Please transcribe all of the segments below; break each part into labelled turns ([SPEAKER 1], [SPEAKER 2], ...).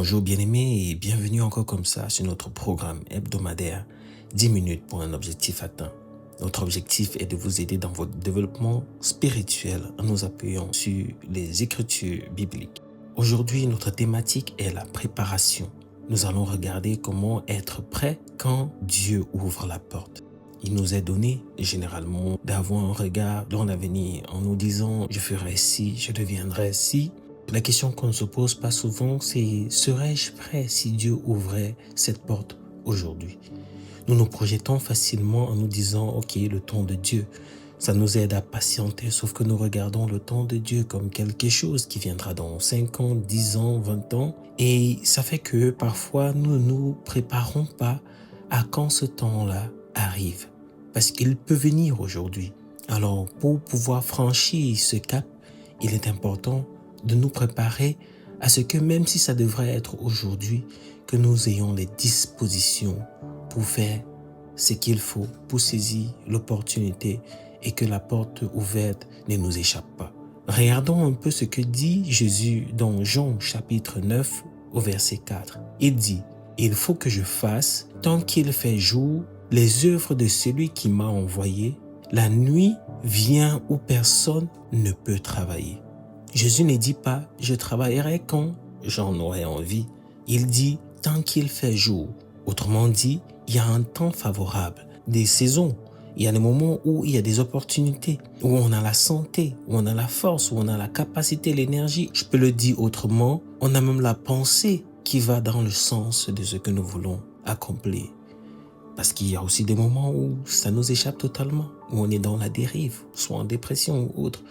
[SPEAKER 1] Bonjour bien-aimés et bienvenue encore comme ça sur notre programme hebdomadaire 10 minutes pour un objectif atteint. Notre objectif est de vous aider dans votre développement spirituel en nous appuyant sur les écritures bibliques. Aujourd'hui, notre thématique est la préparation. Nous allons regarder comment être prêt quand Dieu ouvre la porte. Il nous est donné généralement d'avoir un regard dans l'avenir en nous disant « je ferai ci, je deviendrai ci ». La question qu'on ne se pose pas souvent, c'est « serais-je prêt si Dieu ouvrait cette porte aujourd'hui ?» Nous nous projetons facilement en nous disant « ok, le temps de Dieu ». Ça nous aide à patienter, sauf que nous regardons le temps de Dieu comme quelque chose qui viendra dans 5 ans, 10 ans, 20 ans. Et ça fait que parfois, nous ne nous préparons pas à quand ce temps-là arrive. Parce qu'il peut venir aujourd'hui. Alors, pour pouvoir franchir ce cap, il est important de nous préparer à ce que même si ça devrait être aujourd'hui, que nous ayons les dispositions pour faire ce qu'il faut, pour saisir l'opportunité et que la porte ouverte ne nous échappe pas. Regardons un peu ce que dit Jésus dans Jean chapitre 9 au verset 4. Il dit « Il faut que je fasse, tant qu'il fait jour, les œuvres de celui qui m'a envoyé. La nuit vient où personne ne peut travailler. » Jésus ne dit pas « je travaillerai quand j'en aurai envie ». Il dit « tant qu'il fait jour ». Autrement dit, il y a un temps favorable, des saisons. Il y a des moments où il y a des opportunités, où on a la santé, où on a la force, où on a la capacité, l'énergie. Je peux le dire autrement, on a même la pensée qui va dans le sens de ce que nous voulons accomplir. Parce qu'il y a aussi des moments où ça nous échappe totalement, où on est dans la dérive, soit en dépression ou autre.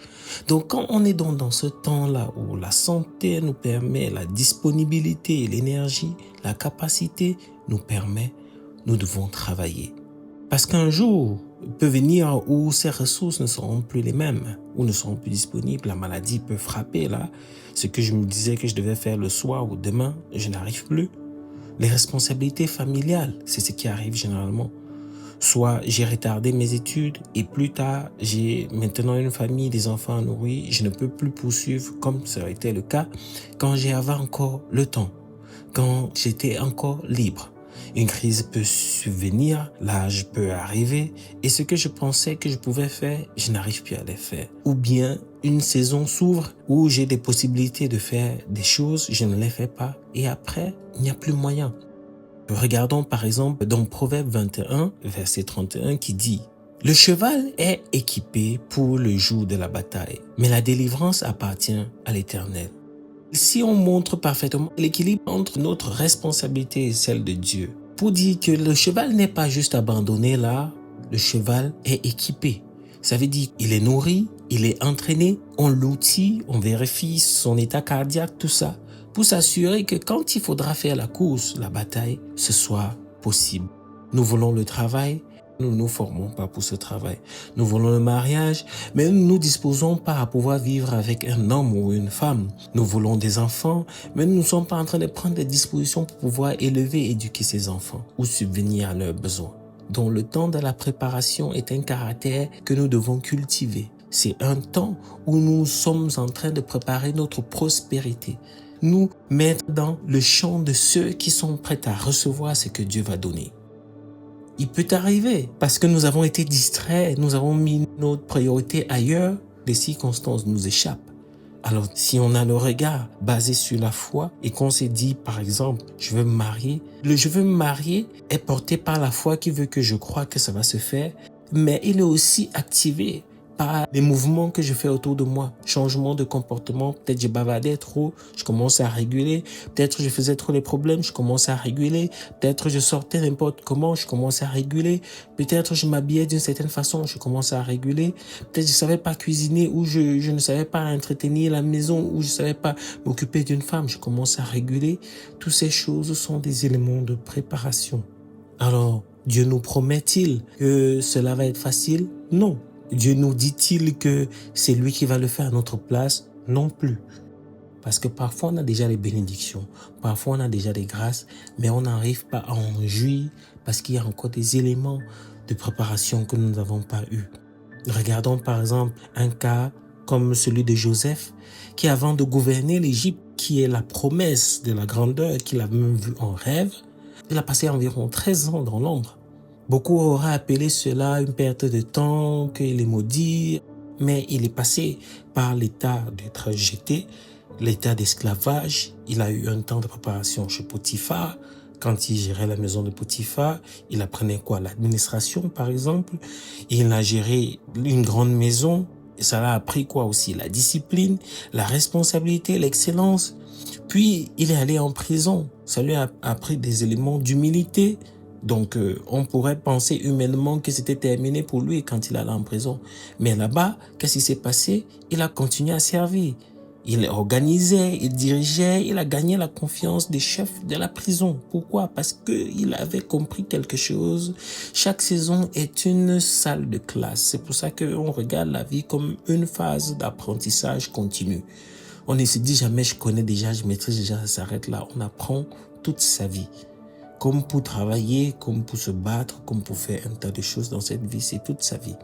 [SPEAKER 1] Donc quand on est dans ce temps-là où la santé nous permet, la disponibilité, l'énergie, la capacité nous permet, nous devons travailler. Parce qu'un jour peut venir où ces ressources ne seront plus les mêmes, ou ne seront plus disponibles, la maladie peut frapper là. Ce que je me disais que je devais faire le soir ou demain, je n'arrive plus. Les responsabilités familiales, c'est ce qui arrive généralement. Soit j'ai retardé mes études et plus tard, j'ai maintenant une famille, des enfants à nourrir. Je ne peux plus poursuivre comme ça a été le cas quand j'avais encore le temps, quand j'étais encore libre. Une crise peut survenir, l'âge peut arriver et ce que je pensais que je pouvais faire, je n'arrive plus à les faire. Ou bien une saison s'ouvre où j'ai des possibilités de faire des choses, je ne les fais pas et après, il n'y a plus moyen. Regardons par exemple dans Proverbe 21, verset 31 qui dit « Le cheval est équipé pour le jour de la bataille, mais la délivrance appartient à l'Éternel. » Si on montre parfaitement l'équilibre entre notre responsabilité et celle de Dieu, pour dire que le cheval n'est pas juste abandonné là, le cheval est équipé. Ça veut dire qu'il est nourri, il est entraîné, on l'outille, on vérifie son état cardiaque, tout ça, pour s'assurer que quand il faudra faire la course, la bataille, ce soit possible. Nous voulons le travail, nous ne nous formons pas pour ce travail. Nous voulons le mariage, mais nous ne nous disposons pas à pouvoir vivre avec un homme ou une femme. Nous voulons des enfants, mais nous ne sommes pas en train de prendre des dispositions pour pouvoir élever et éduquer ces enfants ou subvenir à leurs besoins. Donc le temps de la préparation est un caractère que nous devons cultiver. C'est un temps où nous sommes en train de préparer notre prospérité. Nous mettre dans le champ de ceux qui sont prêts à recevoir ce que Dieu va donner. Il peut arriver parce que nous avons été distraits, nous avons mis notre priorité ailleurs, les circonstances nous échappent. Alors si on a le regard basé sur la foi et qu'on s'est dit par exemple je veux me marier, le je veux me marier est porté par la foi qui veut que je croie que ça va se faire, mais il est aussi activé par les mouvements que je fais autour de moi. Changement de comportement, peut-être je bavardais trop, je commence à réguler. Peut-être je faisais trop les problèmes, je commence à réguler. Peut-être je sortais n'importe comment, je commence à réguler. Peut-être je m'habillais d'une certaine façon, je commence à réguler. Peut-être je savais pas cuisiner ou je ne savais pas entretenir la maison ou je savais pas m'occuper d'une femme, je commence à réguler. Toutes ces choses sont des éléments de préparation. Alors, Dieu nous promet-il que cela va être facile? Non. Dieu nous dit-il que c'est lui qui va le faire à notre place? Non plus. Parce que parfois on a déjà les bénédictions, parfois on a déjà des grâces, mais on n'arrive pas à en jouir parce qu'il y a encore des éléments de préparation que nous n'avons pas eu. Regardons par exemple un cas comme celui de Joseph, qui avant de gouverner l'Égypte, qui est la promesse de la grandeur qu'il a même vue en rêve, il a passé environ 13 ans dans l'ombre. Beaucoup auraient appelé cela une perte de temps, qu'il est maudit, mais il est passé par l'état d'être jeté, l'état d'esclavage. Il a eu un temps de préparation chez Potiphar. Quand il gérait la maison de Potiphar, il apprenait quoi? L'administration, par exemple. Il a géré une grande maison. Et ça l'a appris quoi aussi? La discipline, la responsabilité, l'excellence. Puis, il est allé en prison. Ça lui a appris des éléments d'humilité. Donc, on pourrait penser humainement que c'était terminé pour lui quand il allait en prison. Mais là-bas, qu'est-ce qui s'est passé? Il a continué à servir. Il organisait, il dirigeait, il a gagné la confiance des chefs de la prison. Pourquoi? Parce qu'il avait compris quelque chose. Chaque saison est une salle de classe. C'est pour ça qu'on regarde la vie comme une phase d'apprentissage continu. On ne se dit jamais je connais déjà, je maîtrise déjà, ça s'arrête là. On apprend toute sa vie. Comme pour travailler, comme pour se battre, comme pour faire un tas de choses dans cette vie, c'est toute sa vie.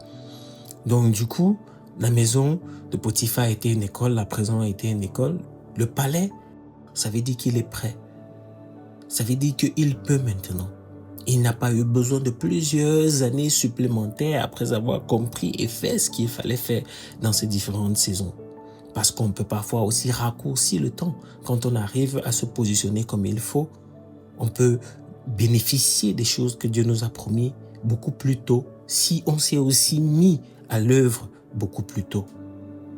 [SPEAKER 1] Donc du coup, la maison de Potiphar a été une école, la prison a été une école. Le palais, ça veut dire qu'il est prêt. Ça veut dire qu'il peut maintenant. Il n'a pas eu besoin de plusieurs années supplémentaires après avoir compris et fait ce qu'il fallait faire dans ces différentes saisons. Parce qu'on peut parfois aussi raccourcir le temps. Quand on arrive à se positionner comme il faut, on peut bénéficier des choses que Dieu nous a promis beaucoup plus tôt si on s'est aussi mis à l'œuvre beaucoup plus tôt.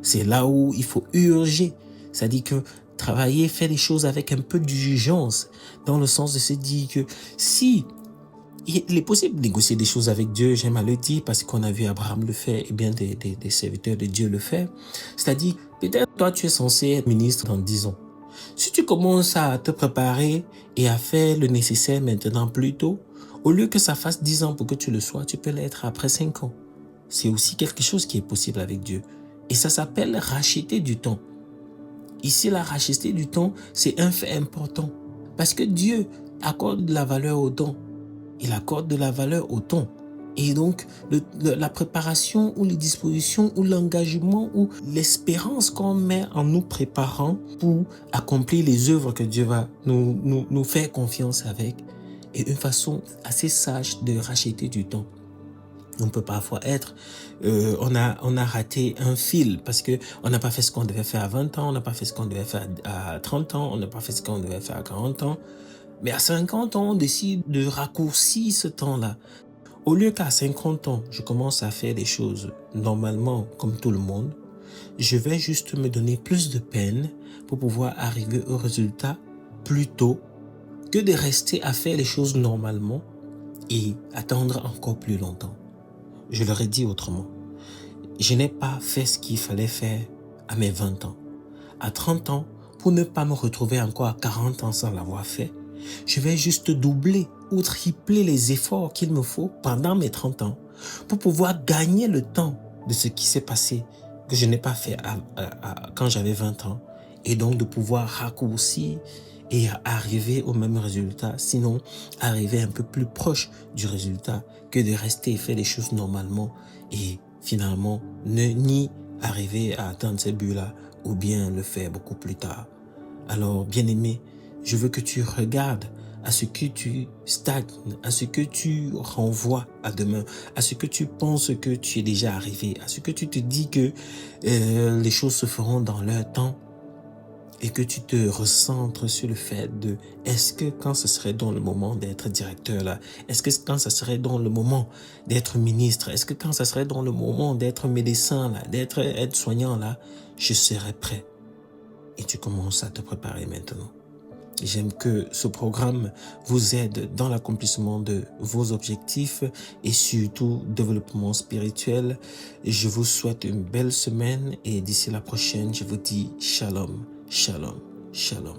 [SPEAKER 1] C'est là où il faut urger. C'est-à-dire que travailler, faire les choses avec un peu d'urgence, dans le sens de se dire que si il est possible de négocier des choses avec Dieu, j'aime à le dire parce qu'on a vu Abraham le faire et bien des serviteurs de Dieu le faire. C'est-à-dire, peut-être toi tu es censé être ministre dans 10 ans. Si tu commences à te préparer et à faire le nécessaire maintenant plus tôt, au lieu que ça fasse 10 ans pour que tu le sois, tu peux l'être après 5 ans. C'est aussi quelque chose qui est possible avec Dieu. Et ça s'appelle racheter du temps. Ici, la racheter du temps, c'est un fait important. Parce que Dieu accorde de la valeur au temps. Il accorde de la valeur au temps. Et donc, la préparation ou les dispositions ou l'engagement ou l'espérance qu'on met en nous préparant pour accomplir les œuvres que Dieu va nous faire confiance avec est une façon assez sage de racheter du temps. On peut parfois être, on a raté un fil parce que on n'a pas fait ce qu'on devait faire à 20 ans, on n'a pas fait ce qu'on devait faire à 30 ans, on n'a pas fait ce qu'on devait faire à 40 ans. Mais à 50 ans, on décide de raccourcir ce temps-là. Au lieu qu'à 50 ans, je commence à faire des choses normalement comme tout le monde, je vais juste me donner plus de peine pour pouvoir arriver au résultat plus tôt que de rester à faire les choses normalement et attendre encore plus longtemps. Je leur ai dit autrement. Je n'ai pas fait ce qu'il fallait faire à mes 20 ans. À 30 ans, pour ne pas me retrouver encore à 40 ans sans l'avoir fait, je vais juste doubler ou tripler les efforts qu'il me faut pendant mes 30 ans pour pouvoir gagner le temps de ce qui s'est passé que je n'ai pas fait quand j'avais 20 ans et donc de pouvoir raccourcir et arriver au même résultat, sinon arriver un peu plus proche du résultat que de rester et faire les choses normalement et finalement ni arriver à atteindre ces buts-là ou bien le faire beaucoup plus tard. Alors, bien-aimé, je veux que tu regardes à ce que tu stagnes, à ce que tu renvoies à demain, à ce que tu penses que tu es déjà arrivé, à ce que tu te dis que les choses se feront dans leur temps et que tu te recentres sur le fait de est-ce que quand ce serait dans le moment d'être directeur là, est-ce que quand ce serait dans le moment d'être ministre, est-ce que quand ce serait dans le moment d'être médecin là, d'être aide-soignant là, je serais prêt. Et tu commences à te préparer maintenant. J'aime que ce programme vous aide dans l'accomplissement de vos objectifs et surtout développement spirituel. Je vous souhaite une belle semaine et d'ici la prochaine, je vous dis shalom, shalom, shalom.